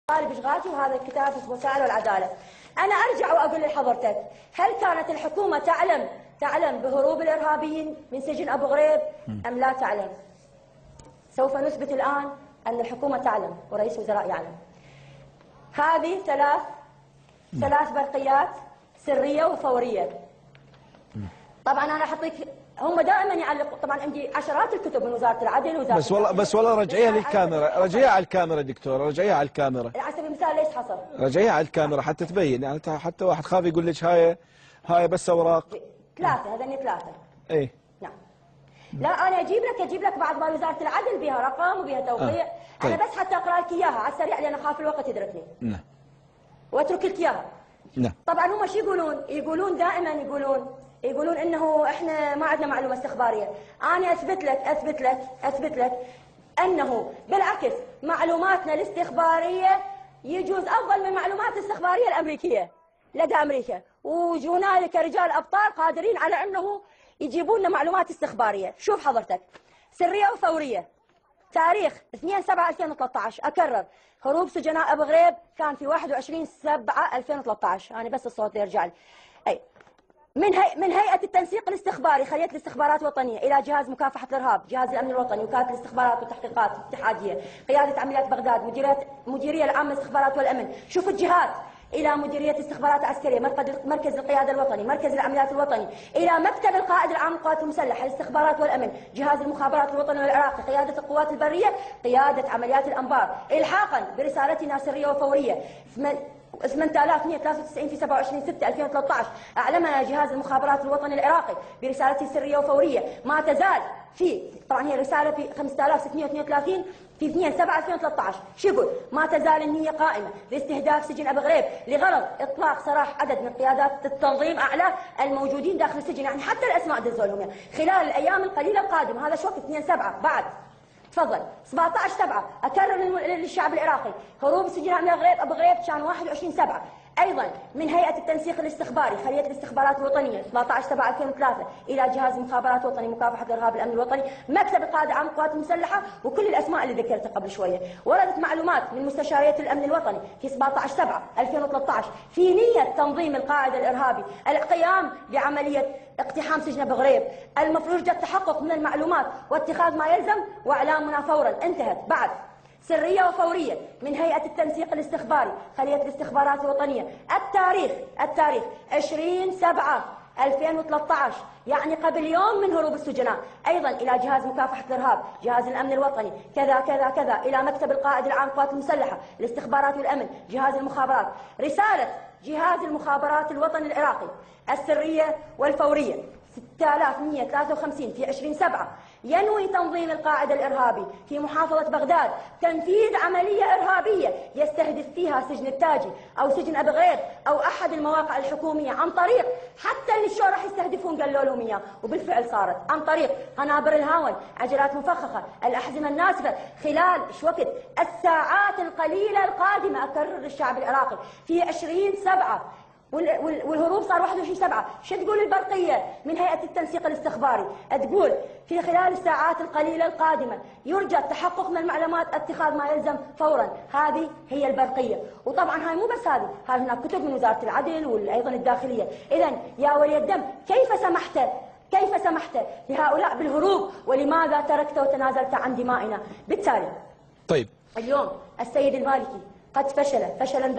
بشغاتي وهذا الكتاب اسمه وسائل العداله. انا ارجع واقول لحضرتك، هل كانت الحكومه تعلم بهروب الارهابيين من سجن ابو غريب ام لا تعلم؟ سوف نثبت الان ان الحكومه تعلم ورئيس الوزراء يعلم. هذه ثلاث برقيات سريه وفوريه. طبعا انا احطيك، هم دائما يعلقوا، طبعا عندي عشرات الكتب من وزاره العدل وزاره بس والله رجعيها للكاميرا، رجعيها على الكاميرا دكتور، رجعيها على الكاميرا. على سبيل المثال ليش حصل؟ رجعيها على الكاميرا حتى تبين، يعني حتى واحد خاف يقول لك هاي بس اوراق. ثلاثه، هذني ثلاثه. ايه نعم. لا انا اجيب لك بعد ما وزاره العدل بها رقم وبها توقيع. طيب. انا بس حتى اقرا لك اياها على السريع لان اخاف الوقت يدركني. نعم. واترك لك اياها. نعم. طبعا هم شو يقولون؟ يقولون دائما يقولون انه احنا ما عندنا معلومه استخباريه. انا اثبت لك انه بالعكس معلوماتنا الاستخباريه يجوز افضل من المعلومات الاستخباريه الامريكيه لدى امريكا، وهنالك رجال ابطال قادرين على انه يجيبون لنا معلومات استخباريه. شوف حضرتك، سريه وفوريه. تاريخ 2/7/2013 اكرر، هروب سجناء ابو غريب كان في 21/7/2013. انا بس الصوت يرجع لي. اي من هيئة التنسيق الاستخباري خلية الاستخبارات الوطنية إلى جهاز مكافحة الإرهاب، جهاز الأمن الوطني، وكالة الاستخبارات والتحقيقات الاتحادية، قيادة عمليات بغداد، مديرية العامة للاستخبارات والأمن، شوف الجهات، إلى مديرية الاستخبارات العسكرية، مركز القيادة الوطني، مركز العمليات الوطني، إلى مكتب القائد العام للقوات المسلحة، الاستخبارات والأمن، جهاز المخابرات الوطني والعراقي، قيادة القوات البرية، قيادة عمليات الأنبار. إلحاقا برسالتنا سرية وفورية 8193 في 27/6/2013 أعلمنا جهاز المخابرات الوطني العراقي برسالته سرية وفورية ما تزال طبعا هي رسالة في 5632 في 2/7/2013. شو يقول؟ ما تزال النية قائمة لاستهداف سجن أبو غريب لغرض إطلاق سراح عدد من قيادات التنظيم أعلى الموجودين داخل السجن، يعني حتى الأسماء دزوا لهم خلال الأيام القليلة القادمة. هذا شو وقت 2/7 بعد. تفضل. 17/7 اكرر للشعب العراقي، هروب سجناء من ابو غريب كان 21/7. ايضا من هيئه التنسيق الاستخباري خليه الاستخبارات الوطنيه 17/7/2003 الى جهاز مخابرات وطني مكافحه الارهاب الامن الوطني، مكتب القائد العام للقوات المسلحه، وكل الاسماء اللي ذكرتها قبل شويه. وردت معلومات من مستشاريه الامن الوطني في 17/7/2013 في نيه تنظيم القاعد الارهابي القيام بعمليه اقتحام سجن ابو غريب. المفروض يوجد التحقق من المعلومات واتخاذ ما يلزم واعلامنا فورا. انتهت. بعد سريه وفوريه من هيئه التنسيق الاستخباري خليه الاستخبارات الوطنيه. التاريخ 20/7/2013 يعني قبل يوم من هروب السجناء. ايضا الى جهاز مكافحه الارهاب، جهاز الامن الوطني، كذا الى مكتب القائد العام للقوات المسلحه، الاستخبارات والامن، جهاز المخابرات. رساله جهاز المخابرات الوطني العراقي السريه والفوريه 6153 في 20/7 ينوي تنظيم القاعد الإرهابي في محافظة بغداد تنفيذ عملية إرهابية يستهدف فيها سجن التاجي أو سجن أبو غريب أو أحد المواقع الحكومية عن طريق، حتى اللي شو راح يستهدفون قالوا لهم إياه وبالفعل صارت، عن طريق قنابر الهاون، عجلات مفخخة، الأحزمة الناسفة، خلال شو وقت الساعات القليلة القادمة. أكرر للشعب العراقي في 20/7 والهروب صار 21/7. شو تقول البرقيه من هيئه التنسيق الاستخباري؟ تقول في خلال الساعات القليله القادمه يرجى التحقق من المعلومات، اتخاذ ما يلزم فورا. هذه هي البرقيه. وطبعا هاي مو بس هذه، هاي هناك كتب من وزاره العدل وايضا الداخليه. اذا يا ولي الدم، كيف سمحت لهؤلاء بالهروب؟ ولماذا تركت وتنازلت عن دمائنا؟ بالتالي طيب اليوم السيد المالكي قد فشل فشلا